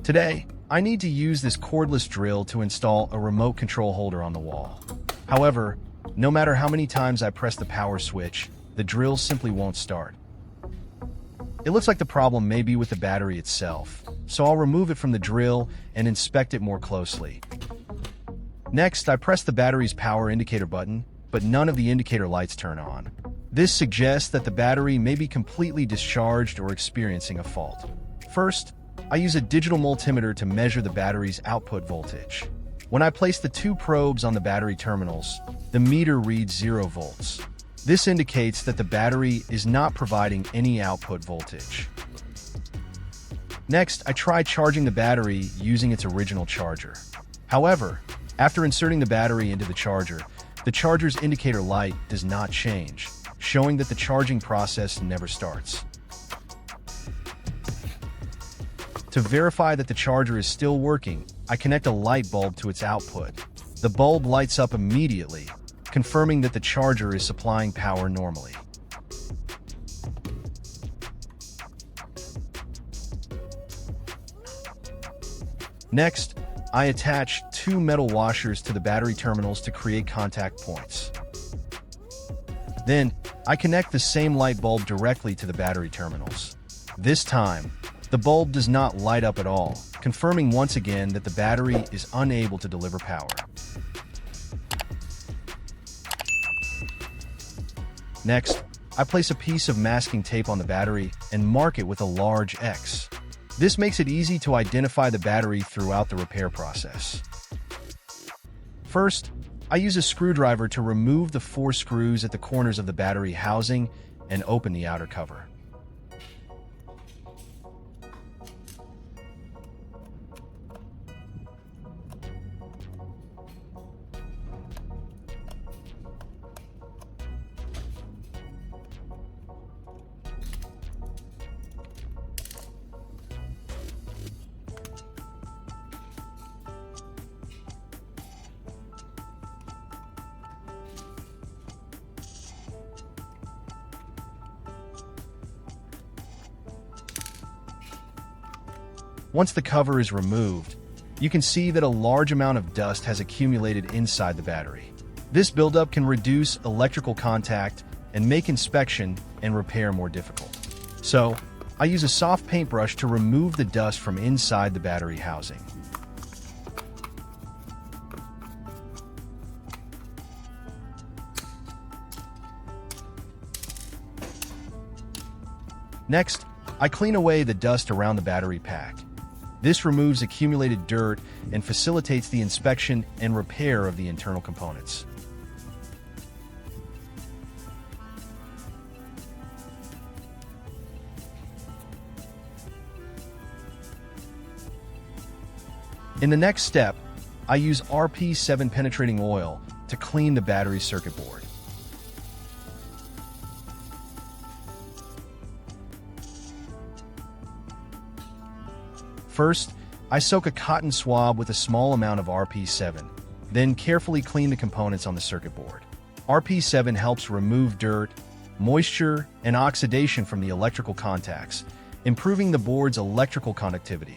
Today, I need to use this cordless drill to install a remote control holder on the wall. However, no matter how many times I press the power switch, the drill simply won't start. It looks like the problem may be with the battery itself, so I'll remove it from the drill and inspect it more closely. Next, I press the battery's power indicator button, but none of the indicator lights turn on. This suggests that the battery may be completely discharged or experiencing a fault. First, I use a digital multimeter to measure the battery's output voltage. When I place the two probes on the battery terminals, the meter reads 0 volts. This indicates that the battery is not providing any output voltage. Next, I try charging the battery using its original charger. However, after inserting the battery into the charger's indicator light does not change, showing that the charging process never starts. To verify that the charger is still working, I connect a light bulb to its output. The bulb lights up immediately, confirming that the charger is supplying power normally. Next, I attach two metal washers to the battery terminals to create contact points. Then, I connect the same light bulb directly to the battery terminals. This time, the bulb does not light up at all, confirming once again that the battery is unable to deliver power. Next, I place a piece of masking tape on the battery and mark it with a large X. This makes it easy to identify the battery throughout the repair process. First, I use a screwdriver to remove the 4 screws at the corners of the battery housing and open the outer cover. Once the cover is removed, you can see that a large amount of dust has accumulated inside the battery. This buildup can reduce electrical contact and make inspection and repair more difficult. So, I use a soft paintbrush to remove the dust from inside the battery housing. Next, I clean away the dust around the battery pack. This removes accumulated dirt and facilitates the inspection and repair of the internal components. In the next step, I use RP7 penetrating oil to clean the battery circuit board. First, I soak a cotton swab with a small amount of RP7, then carefully clean the components on the circuit board. RP7 helps remove dirt, moisture, and oxidation from the electrical contacts, improving the board's electrical conductivity.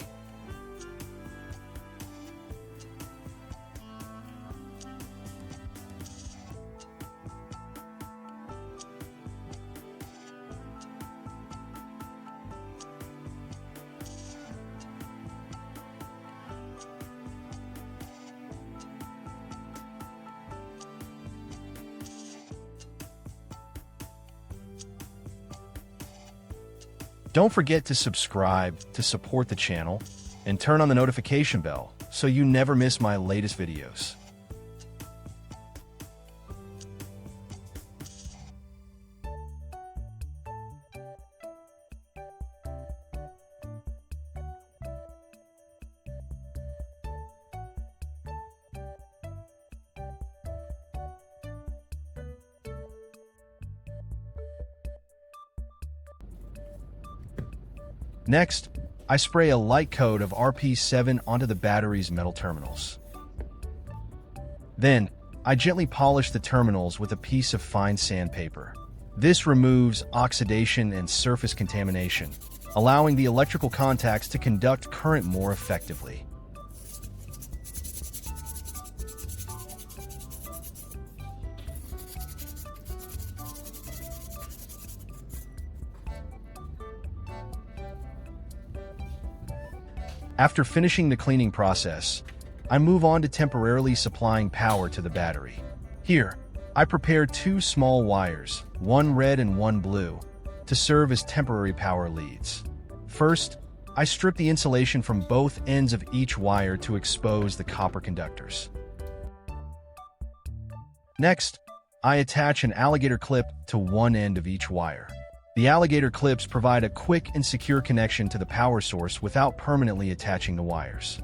Don't forget to subscribe to support the channel and turn on the notification bell so you never miss my latest videos. Next, I spray a light coat of RP7 onto the battery's metal terminals. Then, I gently polish the terminals with a piece of fine sandpaper. This removes oxidation and surface contamination, allowing the electrical contacts to conduct current more effectively. After finishing the cleaning process, I move on to temporarily supplying power to the battery. Here, I prepare two small wires, one red and one blue, to serve as temporary power leads. First, I strip the insulation from both ends of each wire to expose the copper conductors. Next, I attach an alligator clip to one end of each wire. The alligator clips provide a quick and secure connection to the power source without permanently attaching the wires.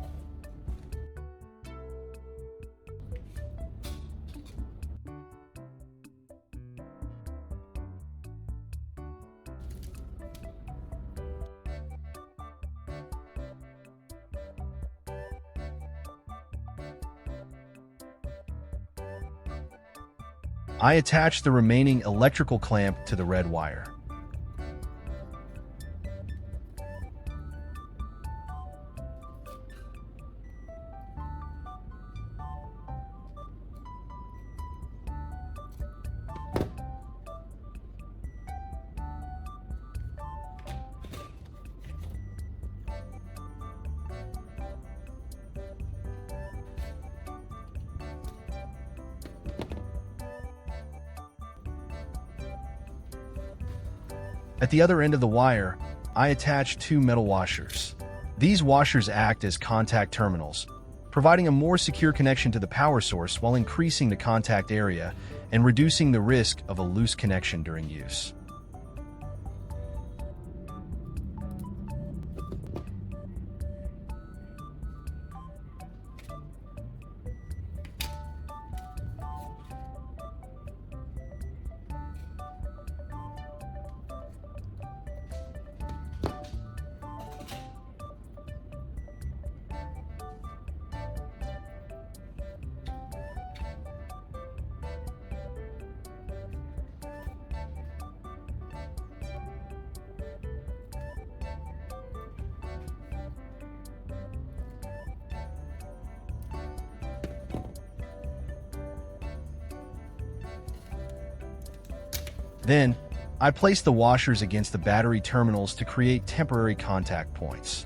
I attach the remaining electrical clamp to the red wire. At the other end of the wire, I attach two metal washers. These washers act as contact terminals, providing a more secure connection to the power source while increasing the contact area and reducing the risk of a loose connection during use. Then, I place the washers against the battery terminals to create temporary contact points.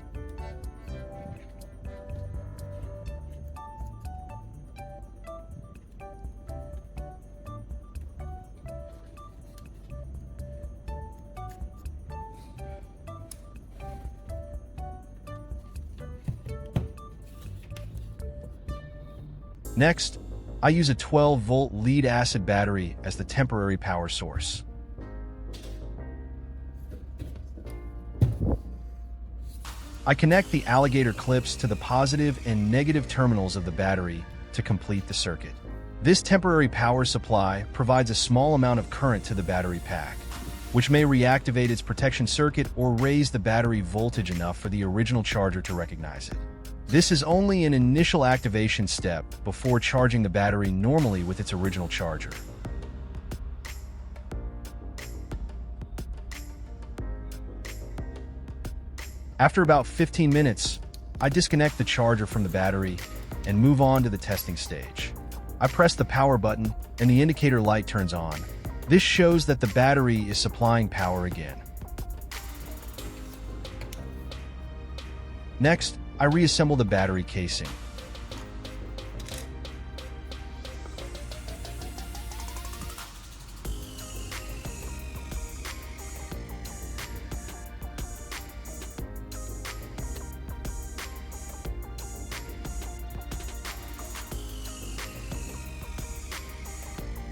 Next, I use a 12-volt lead-acid battery as the temporary power source. I connect the alligator clips to the positive and negative terminals of the battery to complete the circuit. This temporary power supply provides a small amount of current to the battery pack, which may reactivate its protection circuit or raise the battery voltage enough for the original charger to recognize it. This is only an initial activation step before charging the battery normally with its original charger. After about 15 minutes, I disconnect the charger from the battery and move on to the testing stage. I press the power button and the indicator light turns on. This shows that the battery is supplying power again. Next, I reassemble the battery casing.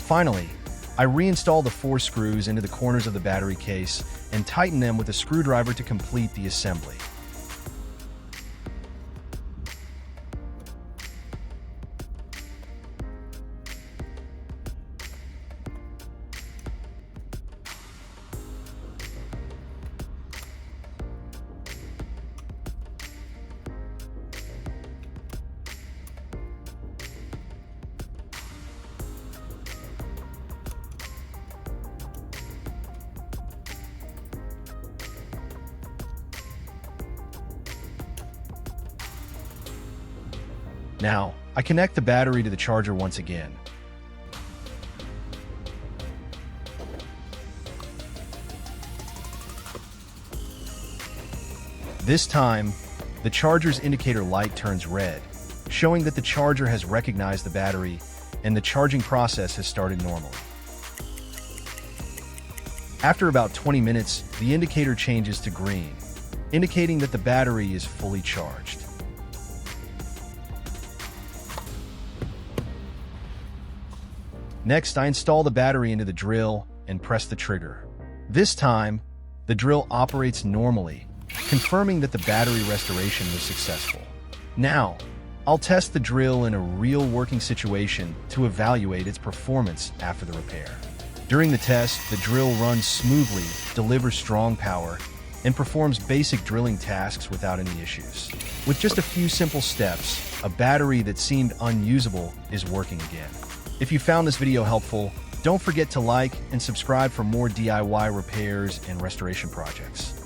Finally, I reinstall the 4 screws into the corners of the battery case and tighten them with a screwdriver to complete the assembly. Now, I connect the battery to the charger once again. This time, the charger's indicator light turns red, showing that the charger has recognized the battery and the charging process has started normally. After about 20 minutes, the indicator changes to green, indicating that the battery is fully charged. Next, I install the battery into the drill and press the trigger. This time, the drill operates normally, confirming that the battery restoration was successful. Now, I'll test the drill in a real working situation to evaluate its performance after the repair. During the test, the drill runs smoothly, delivers strong power, and performs basic drilling tasks without any issues. With just a few simple steps, a battery that seemed unusable is working again. If you found this video helpful, don't forget to like and subscribe for more DIY repairs and restoration projects.